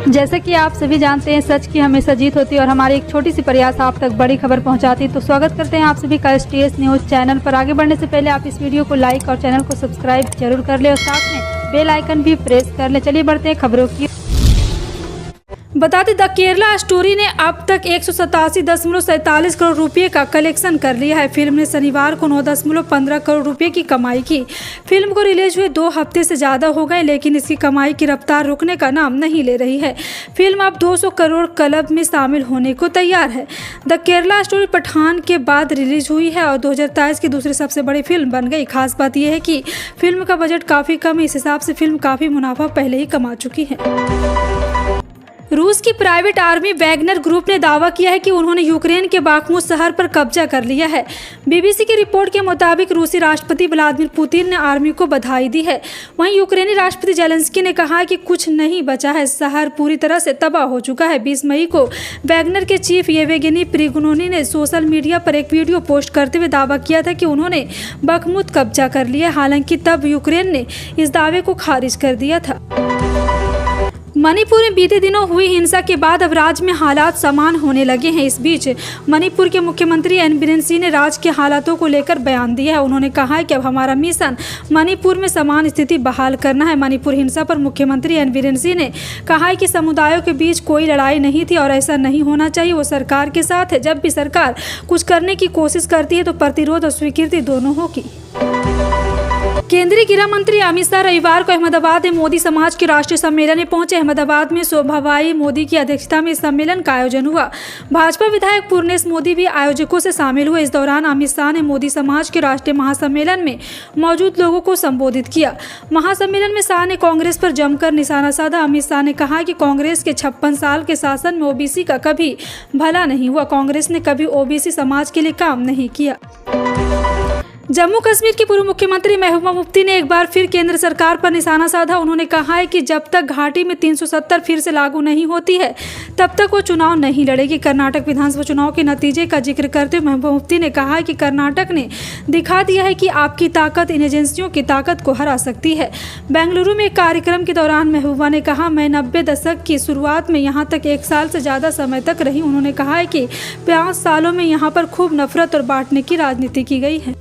जैसे कि आप सभी जानते हैं, सच की हमेशा जीत होती है और हमारी एक छोटी सी प्रयास आप तक बड़ी खबर पहुंचाती है। तो स्वागत करते हैं आप सभी का STS न्यूज़ चैनल पर। आगे बढ़ने से पहले आप इस वीडियो को लाइक और चैनल को सब्सक्राइब जरूर कर ले और साथ में बेल आइकन भी प्रेस कर ले। चलिए बढ़ते हैं खबरों की। बता दें, द केरला स्टोरी ने अब तक 187.47 करोड़ रुपए का कलेक्शन कर लिया है। फिल्म ने शनिवार को 9.15 करोड़ रुपए की कमाई की। फिल्म को रिलीज हुए 2 हफ्ते से ज़्यादा हो गए, लेकिन इसकी कमाई की रफ्तार रुकने का नाम नहीं ले रही है। फिल्म अब 200 करोड़ क्लब में शामिल होने को तैयार है। द केरला स्टोरी पठान के बाद रिलीज हुई है और 2023 की दूसरी सबसे बड़ी फिल्म बन गई। खास बात यह है कि फिल्म का बजट काफ़ी कम है। इस हिसाब से फिल्म काफ़ी मुनाफा पहले ही कमा चुकी है। रूस की प्राइवेट आर्मी वैगनर ग्रुप ने दावा किया है कि उन्होंने यूक्रेन के बाखमुत शहर पर कब्जा कर लिया है। BBC की रिपोर्ट के मुताबिक रूसी राष्ट्रपति व्लादिमीर पुतिन ने आर्मी को बधाई दी है। वहीं यूक्रेनी राष्ट्रपति जेलेंस्की ने कहा है कि कुछ नहीं बचा है, शहर पूरी तरह से तबाह हो चुका है। 20 मई को वैगनर के चीफ येवगेनी प्रिगोजिन ने सोशल मीडिया पर एक वीडियो पोस्ट करते हुए दावा किया था कि उन्होंने बाखमुत कब्जा कर लिया। हालांकि तब यूक्रेन ने इस दावे को खारिज कर दिया था। मणिपुर में बीते दिनों हुई हिंसा के बाद अब राज्य में हालात समान होने लगे हैं। इस बीच मणिपुर के मुख्यमंत्री एन बीरेन सिंह ने राज्य के हालातों को लेकर बयान दिया है। उन्होंने कहा है कि अब हमारा मिशन मणिपुर में समान स्थिति बहाल करना है। मणिपुर हिंसा पर मुख्यमंत्री एन बीरेन सिंह ने कहा है कि समुदायों के बीच कोई लड़ाई नहीं थी और ऐसा नहीं होना चाहिए। वो सरकार के साथ है। जब भी सरकार कुछ करने की कोशिश करती है तो प्रतिरोध और स्वीकृति दोनों होगी। केंद्रीय गृह मंत्री अमित शाह रविवार को अहमदाबाद में मोदी समाज के राष्ट्रीय सम्मेलन में पहुंचे। अहमदाबाद में शोभाबाई मोदी की अध्यक्षता में इस सम्मेलन का आयोजन हुआ। भाजपा विधायक पूर्णेश मोदी भी आयोजकों से शामिल हुए। इस दौरान अमित शाह ने मोदी समाज के राष्ट्रीय महासम्मेलन में मौजूद लोगों को संबोधित किया। महासम्मेलन में शाह ने कांग्रेस पर जमकर निशाना साधा। अमित शाह ने कहा कि कांग्रेस के 56 साल के शासन में OBC का कभी भला नहीं हुआ। कांग्रेस ने कभी OBC समाज के लिए काम नहीं किया। जम्मू कश्मीर की पूर्व मुख्यमंत्री महबूबा मुफ्ती ने एक बार फिर केंद्र सरकार पर निशाना साधा। उन्होंने कहा है कि जब तक घाटी में 370 फिर से लागू नहीं होती है तब तक वो चुनाव नहीं लड़ेगी। कर्नाटक विधानसभा चुनाव के नतीजे का जिक्र करते हुए महबूबा मुफ्ती ने कहा है कि कर्नाटक ने दिखा दिया है कि आपकी ताकत इन एजेंसियों की ताकत को हरा सकती है। बेंगलुरु में एक कार्यक्रम के दौरान महबूबा ने कहा, मैं 90 दशक की शुरुआत में यहाँ तक 1 साल से ज़्यादा समय तक रही। उन्होंने कहा है कि 5 सालों में यहाँ पर खूब नफरत और बांटने की राजनीति की गई है।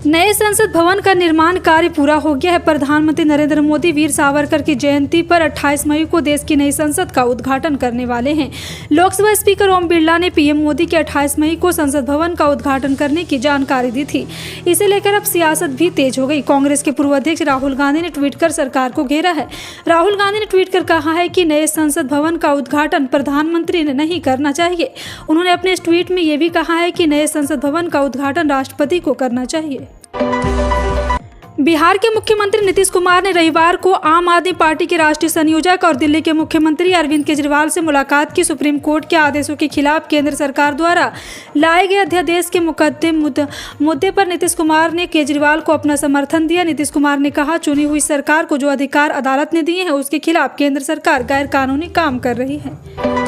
नए संसद भवन का निर्माण कार्य पूरा हो गया है। प्रधानमंत्री नरेंद्र मोदी वीर सावरकर की जयंती पर 28 मई को देश की नई संसद का उद्घाटन करने वाले हैं। लोकसभा स्पीकर ओम बिरला ने PM मोदी के 28 मई को संसद भवन का उद्घाटन करने की जानकारी दी थी। इसे लेकर अब सियासत भी तेज हो गई। कांग्रेस के पूर्व अध्यक्ष राहुल गांधी ने ट्वीट कर सरकार को घेरा है। राहुल गांधी ने ट्वीट कर कहा है कि नए संसद भवन का उद्घाटन प्रधानमंत्री ने नहीं करना चाहिए। उन्होंने अपने इस ट्वीट में ये भी कहा है कि नए संसद भवन का उद्घाटन राष्ट्रपति को करना चाहिए। बिहार के मुख्यमंत्री नीतीश कुमार ने रविवार को आम आदमी पार्टी के राष्ट्रीय संयोजक और दिल्ली के मुख्यमंत्री अरविंद केजरीवाल से मुलाकात की। सुप्रीम कोर्ट के आदेशों के खिलाफ केंद्र सरकार द्वारा लाए गए अध्यादेश के मुद्दे पर नीतीश कुमार ने केजरीवाल को अपना समर्थन दिया। नीतीश कुमार ने कहा, चुनी हुई सरकार को जो अधिकार अदालत ने दिए हैं उसके खिलाफ केंद्र सरकार गैर कानूनी काम कर रही है।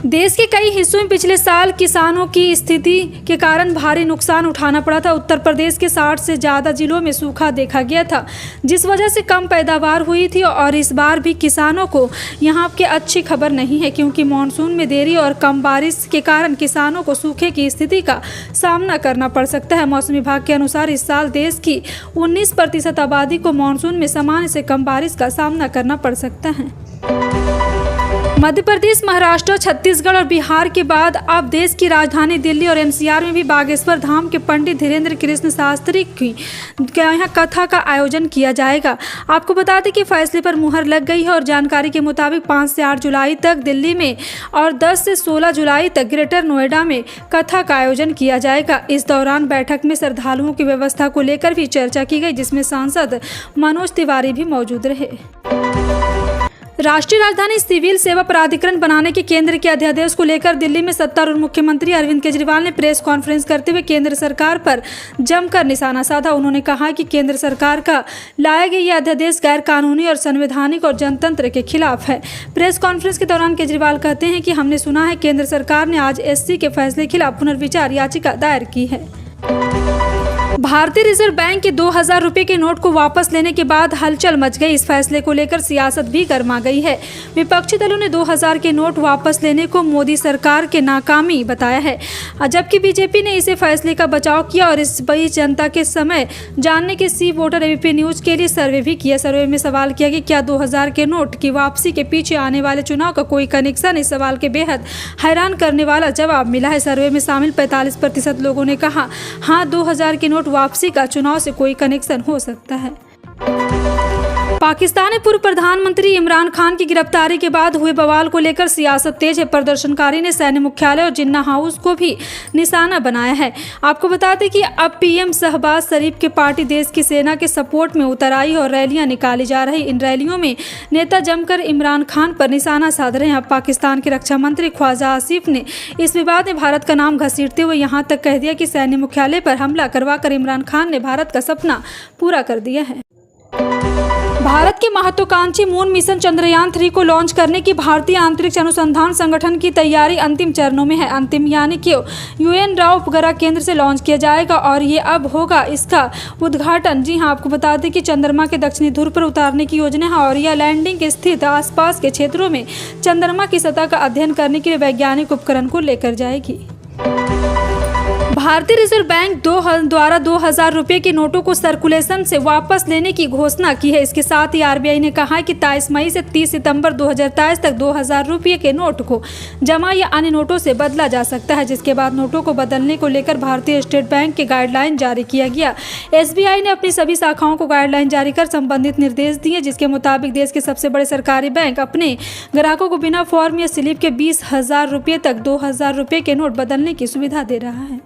देश के कई हिस्सों में पिछले साल किसानों की स्थिति के कारण भारी नुकसान उठाना पड़ा था। उत्तर प्रदेश के 60 से ज़्यादा जिलों में सूखा देखा गया था, जिस वजह से कम पैदावार हुई थी। और इस बार भी किसानों को यहाँ की अच्छी खबर नहीं है, क्योंकि मानसून में देरी और कम बारिश के कारण किसानों को सूखे की स्थिति का सामना करना पड़ सकता है। मौसम विभाग के अनुसार इस साल देश की 19% आबादी को मानसून में सामान्य से कम बारिश का सामना करना पड़ सकता है। मध्य प्रदेश, महाराष्ट्र, छत्तीसगढ़ और बिहार के बाद अब देश की राजधानी दिल्ली और NCR में भी बागेश्वर धाम के पंडित धीरेन्द्र कृष्ण शास्त्री की यहाँ कथा का आयोजन किया जाएगा। आपको बता दें कि फैसले पर मुहर लग गई है और जानकारी के मुताबिक 5 से 8 जुलाई तक दिल्ली में और 10 से 16 जुलाई तक ग्रेटर नोएडा में कथा का आयोजन किया जाएगा। इस दौरान बैठक में श्रद्धालुओं की व्यवस्था को लेकर भी चर्चा की गई, जिसमें सांसद मनोज तिवारी भी मौजूद रहे। राष्ट्रीय राजधानी सिविल सेवा प्राधिकरण बनाने के केंद्र के अध्यादेश को लेकर दिल्ली में सत्तारूढ़ मुख्यमंत्री अरविंद केजरीवाल ने प्रेस कॉन्फ्रेंस करते हुए केंद्र सरकार पर जमकर निशाना साधा। उन्होंने कहा कि केंद्र सरकार का लाया गया यह अध्यादेश गैर कानूनी और संवैधानिक और जनतंत्र के खिलाफ है। प्रेस कॉन्फ्रेंस के दौरान केजरीवाल कहते हैं कि हमने सुना है केंद्र सरकार ने आज SC के फैसले के खिलाफ पुनर्विचार याचिका दायर की है। भारतीय रिजर्व बैंक के 2000 रुपए के नोट को वापस लेने के बाद हलचल मच गई। इस फैसले को लेकर सियासत भी गर्मा गई है। विपक्षी दलों ने 2000 के नोट वापस लेने को मोदी सरकार के नाकामी बताया है, जबकि बीजेपी ने इसे फैसले का बचाव किया और इस बीच जनता के समय जानने के सी वोटर एबीपी न्यूज के लिए सर्वे भी किया। सर्वे में सवाल किया कि क्या 2000 के नोट की वापसी के पीछे आने वाले चुनाव का कोई कनेक्शन। इस सवाल के बेहद हैरान करने वाला जवाब मिला है। सर्वे में शामिल 45% लोगों ने कहा हाँ, 2000 के नोट वापसी का चुनाव से कोई कनेक्शन हो सकता है। पाकिस्तान में पूर्व प्रधानमंत्री इमरान खान की गिरफ्तारी के बाद हुए बवाल को लेकर सियासत तेज है। प्रदर्शनकारी ने सैन्य मुख्यालय और जिन्ना हाउस को भी निशाना बनाया है। आपको बता दें कि अब पीएम शहबाज शरीफ की पार्टी देश की सेना के सपोर्ट में उतर आई और रैलियां निकाली जा रही। इन रैलियों में नेता जमकर इमरान खान पर निशाना साध रहे हैं। अब पाकिस्तान के रक्षा मंत्री ख्वाजा आसिफ ने इस विवाद में भारत का नाम घसीटते हुए यहाँ तक कह दिया कि सैन्य मुख्यालय पर हमला करवाकर इमरान खान ने भारत का सपना पूरा कर दिया है। भारत के महत्वाकांक्षी मून मिशन चंद्रयान 3 को लॉन्च करने की भारतीय अंतरिक्ष अनुसंधान संगठन की तैयारी अंतिम चरणों में है। अंतिम यानी कि UN राव उपग्रह केंद्र से लॉन्च किया जाएगा और ये अब होगा इसका उद्घाटन। जी हां, आपको बता दें कि चंद्रमा के दक्षिणी ध्रुव पर उतारने की योजना है और यह लैंडिंग के स्थित आसपास के क्षेत्रों में चंद्रमा की सतह का अध्ययन करने के लिए वैज्ञानिक उपकरण को लेकर जाएगी। भारतीय रिजर्व बैंक द्वारा 2000 रुपए के नोटों को सर्कुलेशन से वापस लेने की घोषणा की है। इसके साथ ही RBI ने कहा है कि 23 मई से 30 सितंबर 2023 तक 2000 रुपये के नोट को जमा या अन्य नोटों से बदला जा सकता है, जिसके बाद नोटों को बदलने को लेकर भारतीय स्टेट बैंक के गाइडलाइन जारी किया गया। SBI ने अपनी सभी शाखाओं को गाइडलाइन जारी कर संबंधित निर्देश दिए, जिसके मुताबिक देश के सबसे बड़े सरकारी बैंक अपने ग्राहकों को बिना फॉर्म या स्लिप के 20,000 रुपये तक 2000 रुपये के नोट बदलने की सुविधा दे रहा है।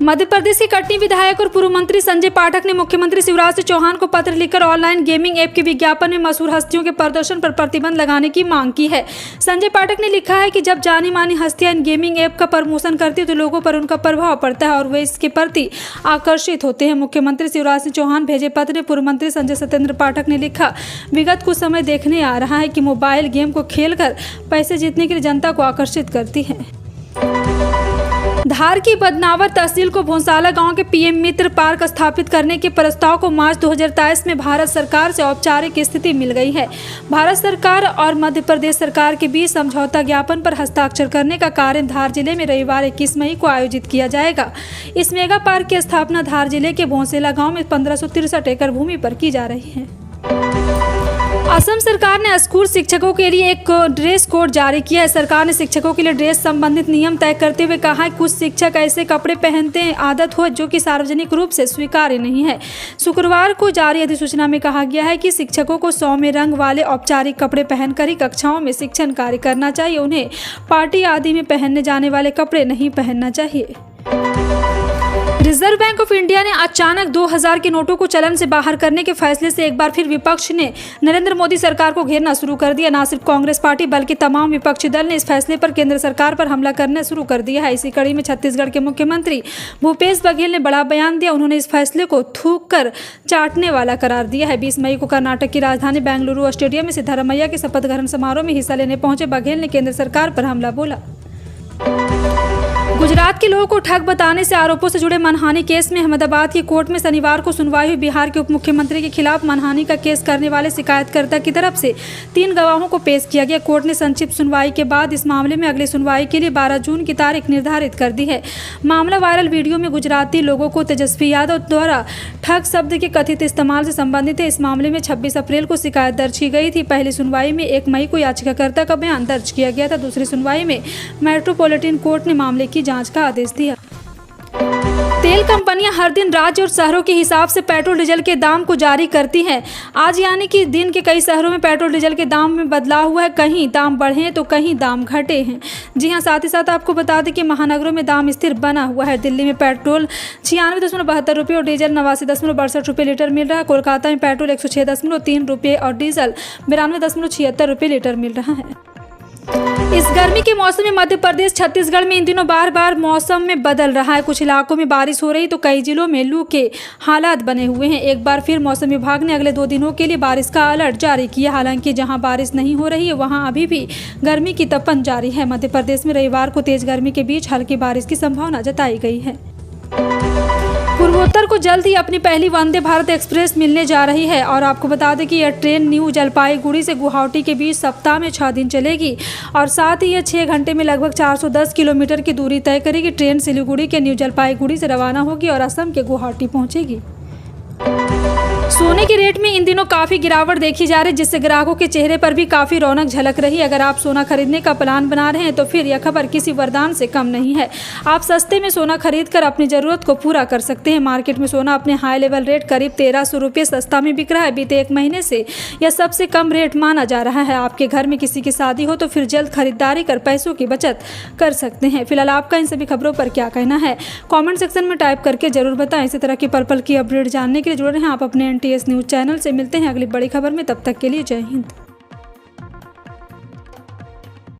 मध्य प्रदेश के कटनी विधायक और पूर्व मंत्री संजय पाठक ने मुख्यमंत्री शिवराज सिंह चौहान को पत्र लिखकर ऑनलाइन गेमिंग ऐप के विज्ञापन में मशहूर हस्तियों के प्रदर्शन पर प्रतिबंध लगाने की मांग की है। संजय पाठक ने लिखा है कि जब जानी मानी हस्तियां इन गेमिंग ऐप का प्रमोशन करती है तो लोगों पर उनका प्रभाव पड़ता है और वे इसके प्रति आकर्षित होते हैं। मुख्यमंत्री शिवराज सिंह चौहान भेजे पत्र में पूर्व मंत्री संजय सत्येंद्र पाठक ने लिखा, विगत कुछ समय देखने आ रहा है कि मोबाइल गेम को खेलकर पैसे जीतने के लिए जनता को आकर्षित करती है। धार की बदनावर तहसील को भोंसाला गांव के PM मित्र पार्क स्थापित करने के प्रस्ताव को मार्च 2023 में भारत सरकार से औपचारिक स्थिति मिल गई है। भारत सरकार और मध्य प्रदेश सरकार के बीच समझौता ज्ञापन पर हस्ताक्षर करने का कार्य धार जिले में रविवार 21 मई को आयोजित किया जाएगा। इस मेगा पार्क की स्थापना धार जिले के भोंसेला गाँव में 1563 एकड़ भूमि पर की जा रही है। असम सरकार ने स्कूल शिक्षकों के लिए एक ड्रेस कोड जारी किया है। सरकार ने शिक्षकों के लिए ड्रेस संबंधित नियम तय करते हुए कहा है कुछ शिक्षक ऐसे कपड़े पहनते हैं आदत हो जो कि सार्वजनिक रूप से स्वीकार्य नहीं है। शुक्रवार को जारी अधिसूचना में कहा गया है कि शिक्षकों को सौम्य रंग वाले औपचारिक कपड़े पहनकर ही कक्षाओं में शिक्षण कार्य करना चाहिए। उन्हें पार्टी आदि में पहनने जाने वाले कपड़े नहीं पहनना चाहिए। रिजर्व बैंक ऑफ इंडिया ने अचानक 2000 के नोटों को चलन से बाहर करने के फैसले से एक बार फिर विपक्ष ने नरेंद्र मोदी सरकार को घेरना शुरू कर दिया। न सिर्फ कांग्रेस पार्टी बल्कि तमाम विपक्षी दल ने इस फैसले पर केंद्र सरकार पर हमला करना शुरू कर दिया है। इसी कड़ी में छत्तीसगढ़ के मुख्यमंत्री भूपेश बघेल ने बड़ा बयान दिया। उन्होंने इस फैसले को थूक कर चाटने वाला करार दिया है। 20 मई को कर्नाटक की राजधानी बेंगलुरु स्टेडियम में सिद्धारमैया के शपथ ग्रहण समारोह में हिस्सा लेने पहुंचे बघेल ने केंद्र सरकार पर हमला बोला। गुजरात के लोगों को ठग बताने से आरोपों से जुड़े मनहानि केस में अहमदाबाद की कोर्ट में शनिवार को सुनवाई हुई। बिहार के उप मुख्यमंत्री के खिलाफ मनहानि का केस करने वाले शिकायतकर्ता की तरफ से 3 गवाहों को पेश किया गया। कोर्ट ने संक्षिप्त सुनवाई के बाद इस मामले में अगली सुनवाई के लिए 12 जून की तारीख निर्धारित कर दी है। मामला वायरल वीडियो में गुजराती लोगों को तेजस्वी यादव द्वारा ठग शब्द के कथित इस्तेमाल से संबंधित है। इस मामले में 26 अप्रैल को शिकायत दर्ज की गई थी। पहली सुनवाई में 1 मई को याचिकाकर्ता का बयान दर्ज किया गया था। दूसरी सुनवाई में मेट्रोपॉलिटन कोर्ट ने मामले की जांच का आदेश दिया। तेल कंपनियां हर दिन राज्य और शहरों के हिसाब से पेट्रोल डीजल के दाम को जारी करती हैं। आज यानी कि दिन के कई शहरों में पेट्रोल डीजल के दाम में बदलाव हुआ है। कहीं दाम बढ़े हैं तो कहीं दाम घटे हैं। जी हां, साथ ही साथ आपको बता दें कि महानगरों में दाम स्थिर बना हुआ है। दिल्ली में पेट्रोल 96.72 रुपये और डीजल 89.62 रुपये लीटर मिल रहा है। कोलकाता में पेट्रोल 106.3 रुपये और डीजल 92.76 रुपये लीटर मिल रहा है। इस गर्मी के मौसम में मध्य प्रदेश छत्तीसगढ़ में इन दिनों बार बार मौसम में बदल रहा है। कुछ इलाकों में बारिश हो रही तो कई जिलों में लू के हालात बने हुए हैं। एक बार फिर मौसम विभाग ने अगले 2 दिनों के लिए बारिश का अलर्ट जारी किया। हालांकि जहां बारिश नहीं हो रही है वहां अभी भी गर्मी की तपन जारी है। मध्य प्रदेश में रविवार को तेज गर्मी के बीच हल्की बारिश की संभावना जताई गई है। पूर्वोत्तर को जल्द ही अपनी पहली वंदे भारत एक्सप्रेस मिलने जा रही है और आपको बता दें कि यह ट्रेन न्यू जलपाईगुड़ी से गुवाहाटी के बीच सप्ताह में 6 दिन चलेगी और साथ ही यह 6 घंटे में लगभग 410 किलोमीटर की दूरी तय करेगी। ट्रेन सिलीगुड़ी के न्यू जलपाईगुड़ी से रवाना होगी और असम के गुवाहाटी पहुंचेगी। सोने के रेट में इन दिनों काफ़ी गिरावट देखी जा रही है, जिससे ग्राहकों के चेहरे पर भी काफ़ी रौनक झलक रही है। अगर आप सोना खरीदने का प्लान बना रहे हैं तो फिर यह खबर किसी वरदान से कम नहीं है। आप सस्ते में सोना खरीद कर अपनी ज़रूरत को पूरा कर सकते हैं। मार्केट में सोना अपने हाई लेवल रेट करीब 1300 रुपये सस्ता में बिक रहा है। बीते 1 महीने से यह सबसे कम रेट माना जा रहा है। आपके घर में किसी की शादी हो तो फिर जल्द खरीदारी कर पैसों की बचत कर सकते हैं। फिलहाल आपका इन सभी खबरों पर क्या कहना है, कॉमेंट सेक्शन में टाइप करके जरूर बताएं। इसी तरह की पल की अपडेट जानने के लिए जुड़े रहें आप अपने NTS न्यूज़ चैनल से। मिलते हैं अगली बड़ी खबर में, तब तक के लिए जय हिंद।